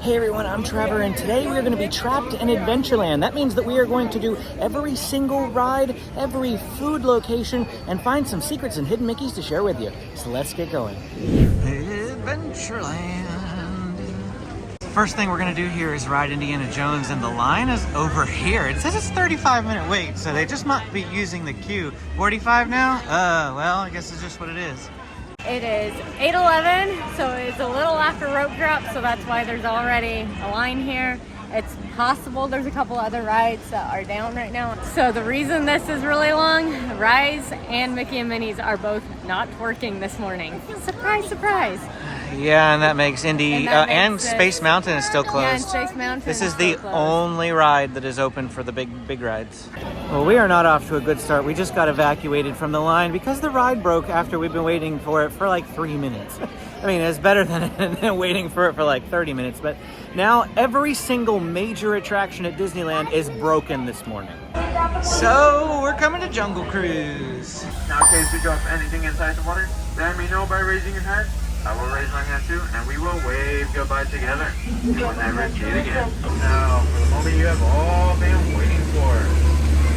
Hey everyone, I'm Trevor, and today we're going to be trapped in Adventureland. That means that we are going to do every single ride, every food location, and find some secrets and hidden Mickeys to share with you. So let's get going. Adventureland. First thing we're going to do here is ride Indiana Jones, and the line is over here. It says it's 35-minute wait, so they just might be using the queue. 45 now? Well, I guess it's just what it is. It is 8:11, so it's a little after rope drop, so that's why there's already a line here. It's possible there's a couple other rides that are down right now. So the reason this is really long, Rise and Mickey and Minnie's are both not working this morning. Surprise, surprise. Yeah, and that makes Indy and Space Mountain is still closed. Yeah, and Space Mountain This is the only ride that is open for the big rides. Well, we are not off to a good start. We just got evacuated from the line because the ride broke after we've been waiting for it for like 3 minutes. I mean, it's better than waiting for it for like 30 minutes, but now every single major attraction at Disneyland is broken this morning. So, we're coming to Jungle Cruise. Now, in case you drop anything inside the water, let me know by raising your hand. I will raise my hand too, and we will wave goodbye together. You will never see it again. Now, for the moment you have all been waiting for.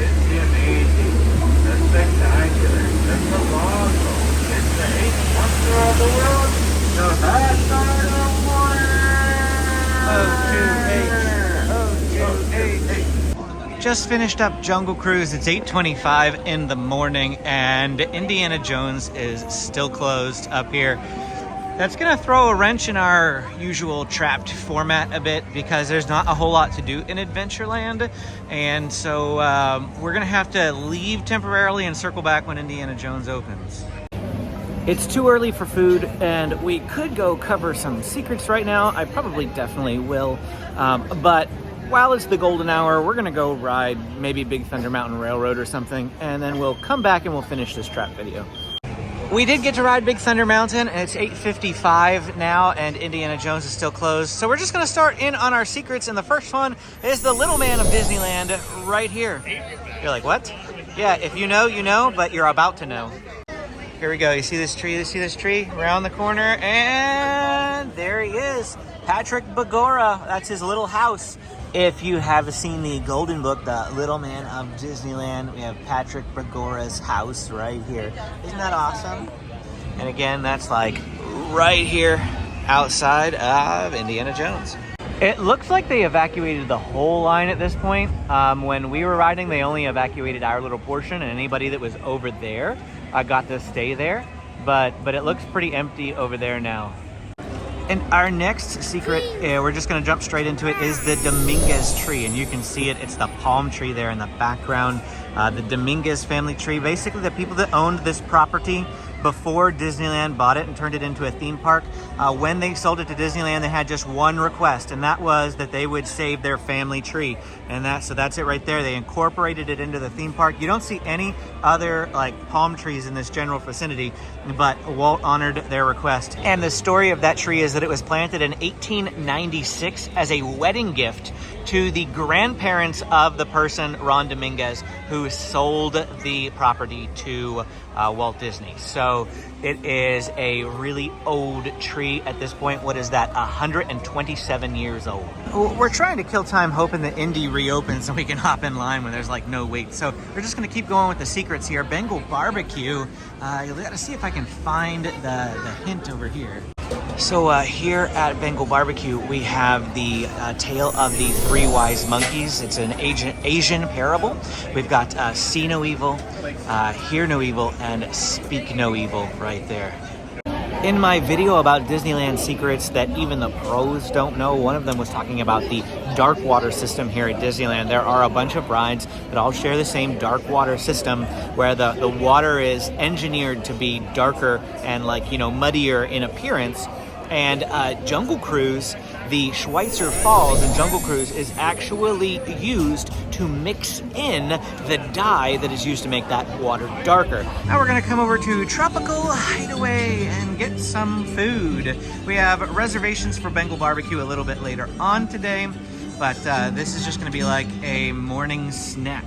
It's the amazing, the spectacular, the colossal, it's the eighth wonder of the world, the Backyard of Water! Just finished up Jungle Cruise. It's 8:25 in the morning, and Indiana Jones is still closed up here. That's gonna throw a wrench in our usual trapped format a bit because there's not a whole lot to do in Adventureland, and so we're gonna have to leave temporarily and circle back when Indiana Jones opens. It's too early for food, and we could go cover some secrets right now. I probably definitely will, but while it's the golden hour, we're gonna go ride maybe Big Thunder Mountain Railroad or something, and then we'll come back and we'll finish this trap video. We did get to ride Big Thunder Mountain, and it's 8:55 now, and Indiana Jones is still closed. So we're just gonna start in on our secrets, and the first one is the little man of Disneyland right here. You're like, what? Yeah, if you know, you know, but you're about to know. Here we go, you see this tree? You see this tree? Around the corner, and there he is. Patrick Bagora, that's his little house. If you have seen the Golden Book, The Little Man of Disneyland, we have Patrick Bagora's house right here. Isn't that awesome? And again, that's like right here outside of Indiana Jones. It looks like they evacuated the whole line at this point. When we were riding, they only evacuated our little portion, and anybody that was over there got to stay there. But it looks pretty empty over there now. And our next secret, we're just going to jump straight into it, is the Dominguez tree. And you can see it. It's the palm tree there in the background. The Dominguez family tree. Basically, the people that owned this property before Disneyland bought it and turned it into a theme park, when they sold it to Disneyland, they had just one request, and that was that they would save their family tree. And so that's it right there. They incorporated it into the theme park. You don't see any other like palm trees in this general vicinity, but Walt honored their request. And the story of that tree is that it was planted in 1896 as a wedding gift to the grandparents of the person, Ron Dominguez, who sold the property to Walt Disney. So it is a really old tree at this point. What is that? 127 years old. We're trying to kill time hoping that Indy reopens so we can hop in line when there's like no wait. So we're just gonna keep going with the secrets here. Bengal Barbecue. You gotta see if I can find the hint over here. So here at Bengal Barbecue, we have the tale of the three wise monkeys. It's an Asian parable. We've got see no evil, hear no evil, and speak no evil right there. In my video about Disneyland secrets that even the pros don't know, one of them was talking about the dark water system here at Disneyland. There are a bunch of rides that all share the same dark water system where the water is engineered to be darker and like, you know, muddier in appearance. And Jungle Cruise, the Schweitzer Falls in Jungle Cruise is actually used to mix in the dye that is used to make that water darker. Now we're gonna come over to Tropical Hideaway and get some food. We have reservations for Bengal Barbecue a little bit later on today, but this is just gonna be like a morning snack.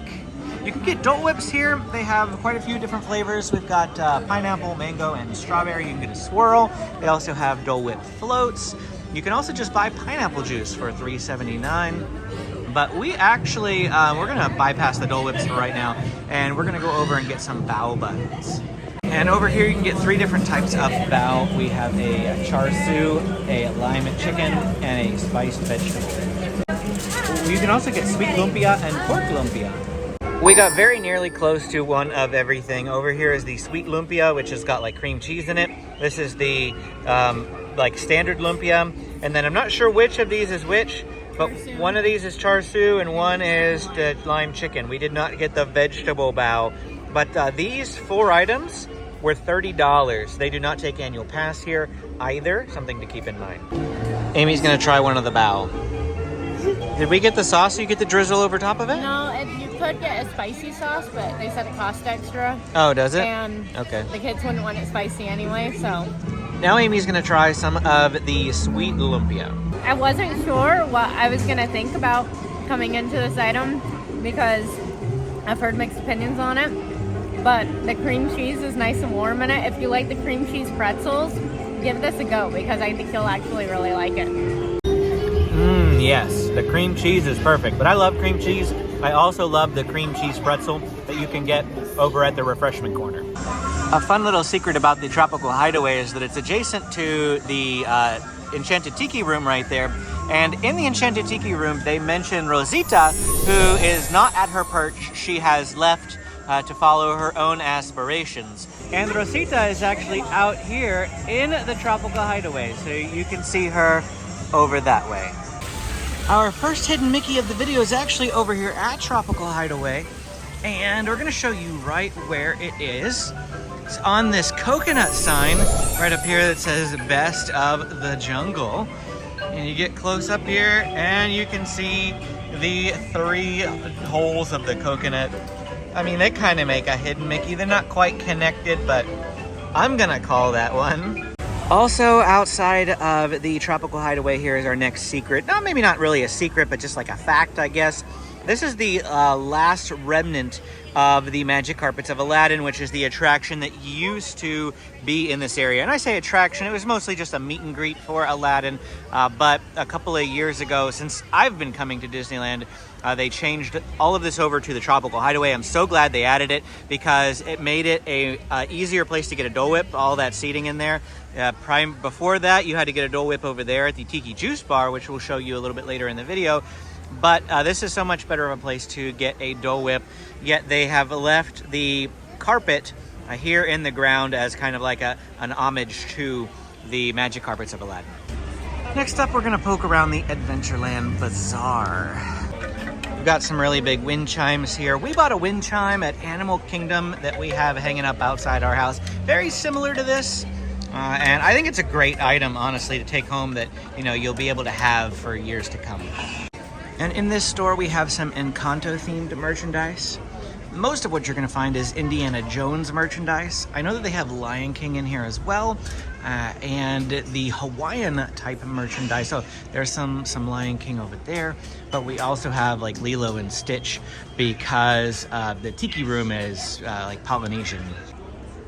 You can get Dole Whips here. They have quite a few different flavors. We've got pineapple, mango, and strawberry. You can get a swirl. They also have Dole Whip floats. You can also just buy pineapple juice for $3.79. But we actually, we're gonna bypass the Dole Whips for right now, and we're gonna go over and get some bao buns. And over here you can get 3 different types of bao. We have a char siu, a lime chicken, and a spiced vegetable. You can also get sweet lumpia and pork lumpia. We got very nearly close to one of everything. Over here is the sweet lumpia, which has got like cream cheese in it. This is the like standard lumpia. And then I'm not sure which of these is which, but one of these is char siu and one is the lime chicken. We did not get the vegetable bao, but these 4 items were $30. They do not take annual pass here either, something to keep in mind. Amy's gonna try one of the bao. Did we get the sauce so you get the drizzle over top of it? No, you could get a spicy sauce, but they said it cost extra. Oh, does it? And okay. The kids wouldn't want it spicy anyway, so. Now Amy's gonna try some of the sweet lumpia. I wasn't sure what I was gonna think about coming into this item because I've heard mixed opinions on it, but the cream cheese is nice and warm in it. If you like the cream cheese pretzels, give this a go because I think you'll actually really like it. Yes, the cream cheese is perfect, but I love cream cheese. I also love the cream cheese pretzel that you can get over at the refreshment corner. A fun little secret about the Tropical Hideaway is that it's adjacent to the Enchanted Tiki Room right there. And in the Enchanted Tiki Room, they mention Rosita, who is not at her perch. She has left to follow her own aspirations. And Rosita is actually out here in the Tropical Hideaway, so you can see her over that way. Our first hidden Mickey of the video is actually over here at Tropical Hideaway, and we're gonna show you right where it is. It's on this coconut sign right up here that says Best of the Jungle. And you get close up here and you can see the 3 holes of the coconut. I mean, they kind of make a hidden Mickey. They're not quite connected, but I'm gonna call that one. Also outside of the Tropical Hideaway here is our next secret. No, maybe not really a secret, but just like a fact, I guess. This is the last remnant of the Magic Carpets of Aladdin, which is the attraction that used to be in this area. And I say attraction, it was mostly just a meet and greet for Aladdin. But a couple of years ago, since I've been coming to Disneyland, they changed all of this over to the Tropical Hideaway. I'm so glad they added it because it made it a easier place to get a Dole Whip, all that seating in there. Before that, you had to get a Dole Whip over there at the Tiki Juice Bar, which we'll show you a little bit later in the video. But this is so much better of a place to get a Dole Whip, yet they have left the carpet here in the ground as kind of like an homage to the Magic Carpets of Aladdin. Next up, we're gonna poke around the Adventureland Bazaar. We've got some really big wind chimes here. We bought a wind chime at Animal Kingdom that we have hanging up outside our house. Very similar to this. And I think it's a great item, honestly, to take home that, you know, you'll be able to have for years to come. And in this store, we have some Encanto-themed merchandise. Most of what you're going to find is Indiana Jones merchandise. I know that they have Lion King in here as well, and the Hawaiian type of merchandise. So there's some Lion King over there, but we also have like Lilo and Stitch because the Tiki Room is like Polynesian.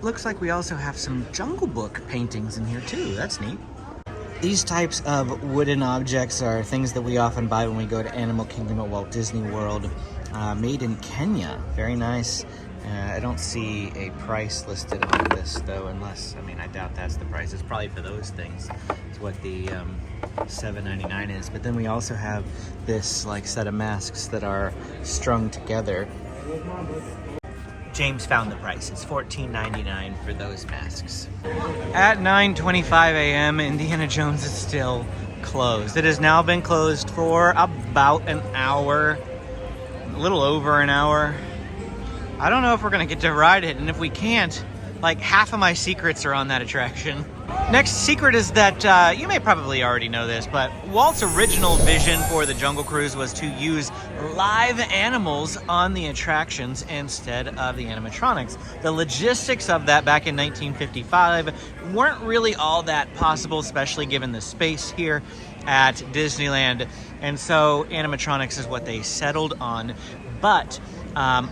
Looks like we also have some Jungle Book paintings in here too. That's neat. These types of wooden objects are things that we often buy when we go to Animal Kingdom at Walt Disney World. Made in Kenya. Very nice. I don't see a price listed on this though, unless, I mean, I doubt that's the price. It's probably for those things. It's what the $7.99 is. But then we also have this like set of masks that are strung together. James found the price. It's $14.99 for those masks. At 9:25 a.m., Indiana Jones is still closed. It has now been closed for about an hour, a little over an hour. I don't know if we're gonna get to ride it, and if we can't, like half of my secrets are on that attraction. Next secret is that, you may probably already know this, but Walt's original vision for the Jungle Cruise was to use live animals on the attractions instead of the animatronics. The logistics of that back in 1955 weren't really all that possible, especially given the space here. at Disneyland. And so animatronics is what they settled on. But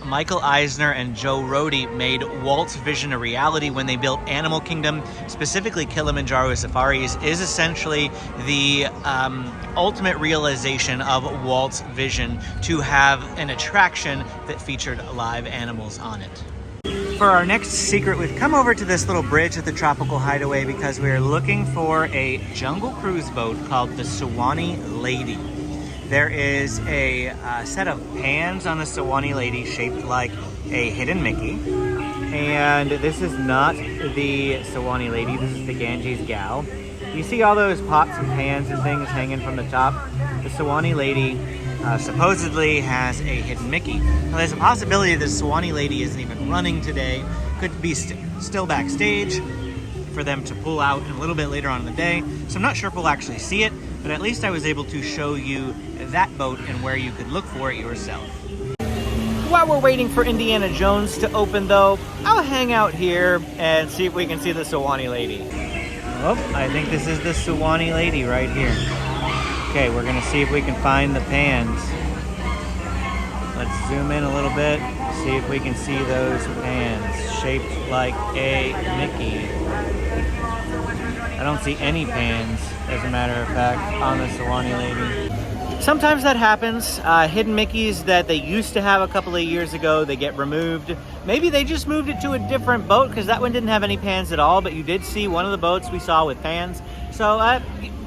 Michael Eisner and Joe Rohde made Walt's vision a reality when they built Animal Kingdom, specifically Kilimanjaro Safaris, is essentially the ultimate realization of Walt's vision to have an attraction that featured live animals on it. For our next secret, we've come over to this little bridge at the Tropical Hideaway because we're looking for a jungle cruise boat called the Sewanee Lady. There is a set of pans on the Sewanee Lady shaped like a hidden Mickey. And this is not the Sewanee Lady, this is the Ganges Gal. You see all those pots and pans and things hanging from the top? The Sewanee Lady supposedly has a hidden Mickey. Now there's a possibility the Sewanee Lady isn't even running today. Could be still backstage for them to pull out a little bit later on in the day. So I'm not sure if we'll actually see it, but at least I was able to show you that boat and where you could look for it yourself. While we're waiting for Indiana Jones to open though, I'll hang out here and see if we can see the Sewanee Lady. Oh, I think this is the Sewanee Lady right here. Okay, we're gonna see if we can find the pans. Let's zoom in a little bit, see if we can see those pans shaped like a Mickey. I don't see any pans, as a matter of fact, on the Sewanee Lady. Sometimes that happens. Hidden Mickeys that they used to have a couple of years ago, they get removed. Maybe they just moved it to a different boat because that one didn't have any pans at all, but you did see one of the boats we saw with pans. So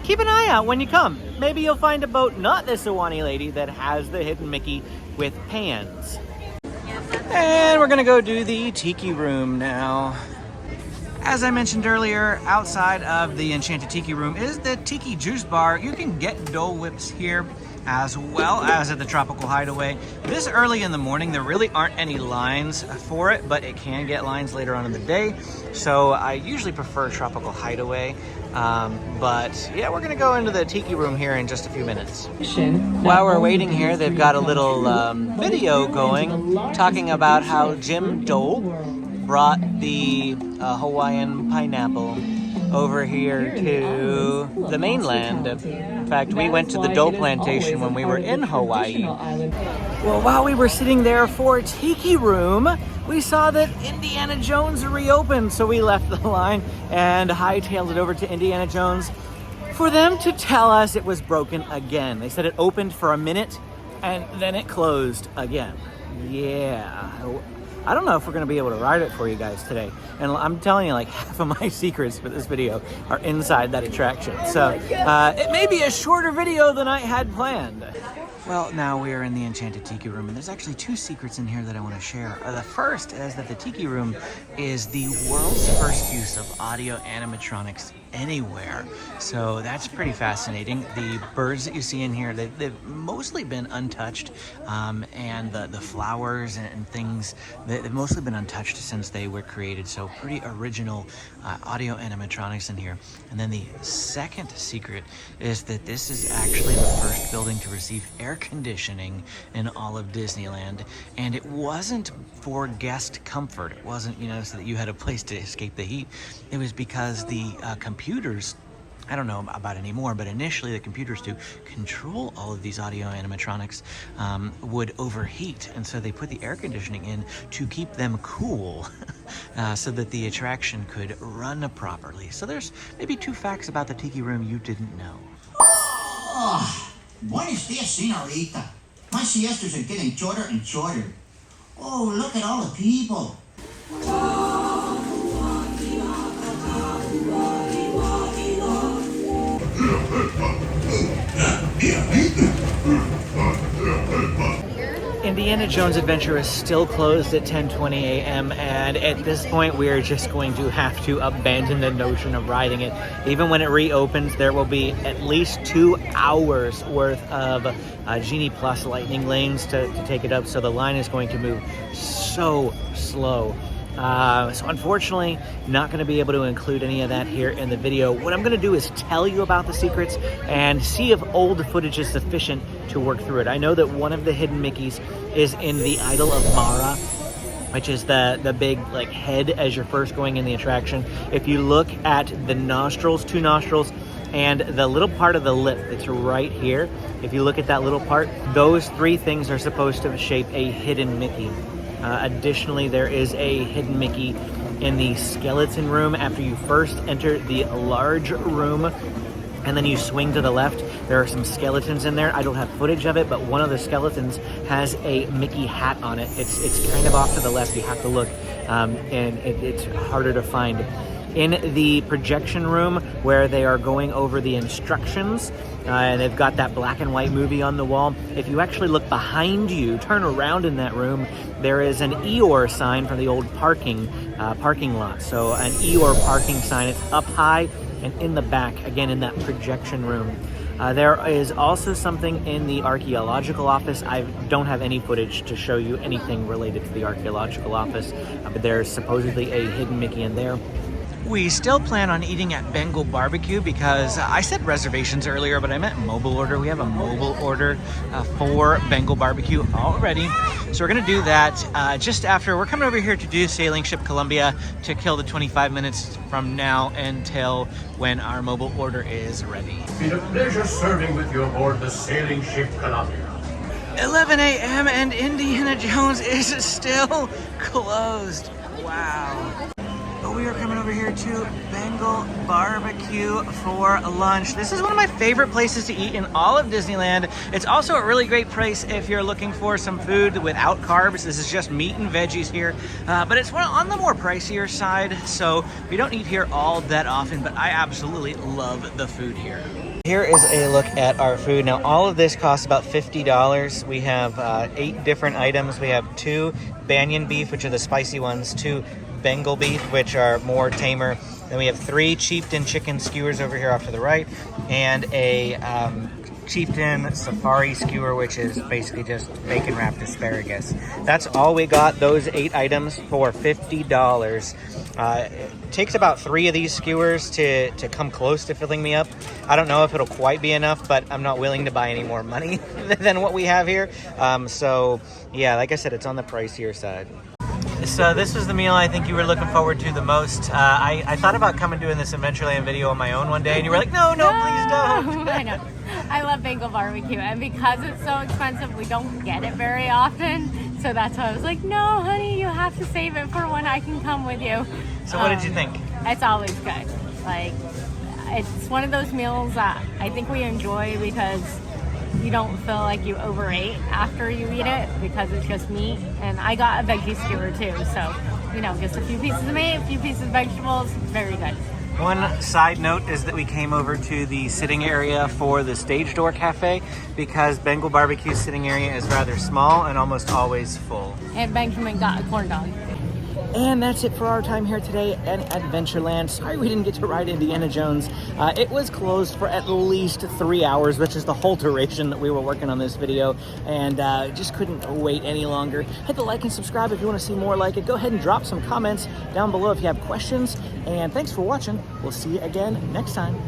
keep an eye out when you come. Maybe you'll find a boat, not the Sewanee Lady, that has the hidden Mickey with pans. And we're gonna go do the Tiki Room now. As I mentioned earlier, outside of the Enchanted Tiki Room is the Tiki Juice Bar. You can get Dole Whips here as well as at the Tropical Hideaway. This early in the morning, there really aren't any lines for it, but it can get lines later on in the day. So I usually prefer Tropical Hideaway. But yeah, we're gonna go into the Tiki Room here in just a few minutes. While we're waiting here, they've got a little video going talking about how Jim Dole brought the Hawaiian pineapple over here to the mainland. In fact, we went to the Dole Plantation when we were in Hawaii. Well, while we were sitting there for Tiki Room, we saw that Indiana Jones reopened, so we left the line and hightailed it over to Indiana Jones for them to tell us it was broken again. They said it opened for a minute and then it closed again. Yeah. I don't know if we're going to be able to ride it for you guys today. And I'm telling you, like, half of my secrets for this video are inside that attraction. So it may be a shorter video than I had planned. Well, now we are in the Enchanted Tiki Room, and there's actually two secrets in here that I want to share. The first is that the Tiki Room is the world's first use of audio animatronics anywhere. So that's pretty fascinating. The birds that you see in here, they've mostly been untouched, and the flowers and things, they've mostly been untouched since they were created. So pretty original audio animatronics in here. And then the second secret is that this is actually the first building to receive air conditioning in all of Disneyland, and it wasn't for guest comfort. It wasn't, so that you had a place to escape the heat. It was because the computers, I don't know about anymore, but initially the computers to control all of these audio animatronics would overheat, and so they put the air conditioning in to keep them cool so that the attraction could run properly. So there's maybe two facts about the Tiki Room you didn't know. Oh, buenos dias, senorita. My siestas are getting shorter and shorter. Oh, look at all the people. Indiana Jones Adventure is still closed at 10:20 a.m. and at this point we're just going to have to abandon the notion of riding it. Even when it reopens, there will be at least 2 hours worth of Genie Plus lightning lanes to take it up, so the line is going to move so slow. So unfortunately, not going to be able to include any of that here in the video. What I'm going to do is tell you about the secrets and see if old footage is sufficient to work through it. I know that one of the hidden Mickeys is in the Idol of Mara, which is the big head as you're first going in the attraction. If you look at the nostrils, 2 nostrils, and the little part of the lip that's right here, if you look at that little part, those three things are supposed to shape a hidden Mickey. Additionally, there is a hidden Mickey in the skeleton room after you first enter the large room, and then you swing to the left. There are some skeletons in there. I don't have footage of it, but one of the skeletons has a Mickey hat on it. It's kind of off to the left. You have to look, and it's harder to find. In the projection room where they are going over the instructions, and they've got that black and white movie on the wall, if you actually look behind you, turn around in that room, there is an Eeyore sign from the old parking lot. So an Eeyore parking sign. It's up high and in the back, again in that projection room. There is also something in the archaeological office. I don't have any footage to show you anything related to the archaeological office, but there's supposedly a hidden Mickey in there. We still plan on eating at Bengal Barbecue because I said reservations earlier, but I meant mobile order. We have a mobile order for Bengal Barbecue already. So we're gonna do that just after. We're coming over here to do Sailing Ship Columbia to kill the 25 minutes from now until when our mobile order is ready. It's been a pleasure serving with you aboard the Sailing Ship Columbia. 11 a.m. and Indiana Jones is still closed. Wow. But we are coming over here to Bengal Barbecue for lunch. This is one of my favorite places to eat in all of Disneyland. It's also a really great place if you're looking for some food without carbs. This is just meat and veggies here, but it's on the more pricier side, so we don't eat here all that often, but I absolutely love the food here. Here is a look at our food. Now, all of this costs about $50. We have 8 different items. We have 2 banyan beef, which are the spicy ones, 2 Bengal beef, which are more tamer. Then we have 3 chieftain chicken skewers over here off to the right, and a chieftain safari skewer, which is basically just bacon wrapped asparagus. That's all we got, those 8 items for $50. It takes about 3 of these skewers to come close to filling me up. I don't know if it'll quite be enough, but I'm not willing to buy any more money than what we have here. So yeah, like I said, it's on the pricier side. So this was the meal I think you were looking forward to the most. I thought about coming doing this Adventureland video on my own one day, and you were like, no, please don't. I know. I love Bengal Barbecue, and because it's so expensive, we don't get it very often. So that's why I was like, no, honey, you have to save it for when I can come with you. So what did you think? It's always good. Like, it's one of those meals that I think we enjoy because you don't feel like you overate after you eat it because it's just meat. And I got a veggie skewer too, so you know, just a few pieces of meat, a few pieces of vegetables, very good. One side note is that we came over to the sitting area for the Stage Door Cafe because Bengal Barbecue's sitting area is rather small and almost always full. And Benjamin got a corn dog. And that's it for our time here today at Adventureland. Sorry we didn't get to ride Indiana Jones. It was closed for at least 3 hours, which is the whole duration that we were working on this video, and just couldn't wait any longer. Hit the like and subscribe if you want to see more like it. Go ahead and drop some comments down below if you have questions, and thanks for watching. We'll see you again next time.